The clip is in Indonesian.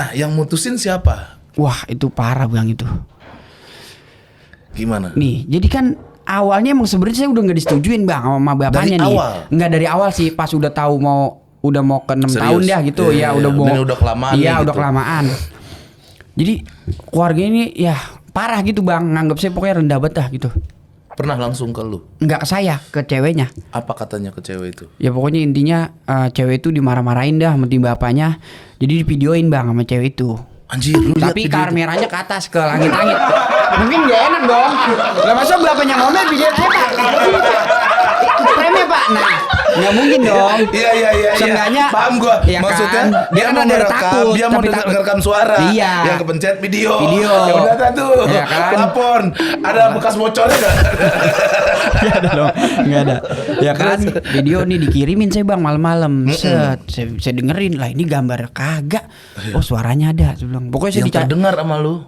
Nah, yang mutusin siapa? Wah itu parah bang itu. Gimana? Nih jadi kan awalnya emang sebenarnya saya udah nggak disetujuin bang sama bapaknya Dari nih. awal? Nggak dari awal sih, pas udah tahu udah mau ke 6 tahun dah gitu. Iya, Ya udah mau. udah kelamaan. Iya nih, udah gitu. kelamaan. Jadi keluarga ini ya parah gitu bang, nganggap saya pokoknya rendah banget dah gitu. Pernah langsung ke lu? Nggak ke saya, ke ceweknya. Apa katanya ke cewek itu? Ya pokoknya intinya cewek itu dimarah-marahin dah sama tim bapaknya. Jadi divideoin bang sama cewek itu. Anjir, lu lihat Tapi video itu? kameranya ke atas, ke langit-langit. Mungkin gak enak dong. Lah masa bapaknya ngomel video pak? Remnya pak. Nah, nggak mungkin dong. Iya. Seenggaknya, Paham gua. iya Maksudnya kan? Dia kan mau ada ngerekam, takut, dia mau tapi takut. ngerekam suara. Iya. Yang kepencet video. Video. Ya udah tuh. Iya kan? Lapor. Ada bekas bocornya enggak? Nggak ada dong, nggak ada. Ya kan, video nih dikirimin saya bang malam-malam. Set, saya dengerin lah ini gambar kagak. Oh suaranya ada. Saya bilang. Pokoknya saya Yang terdengar sama lu.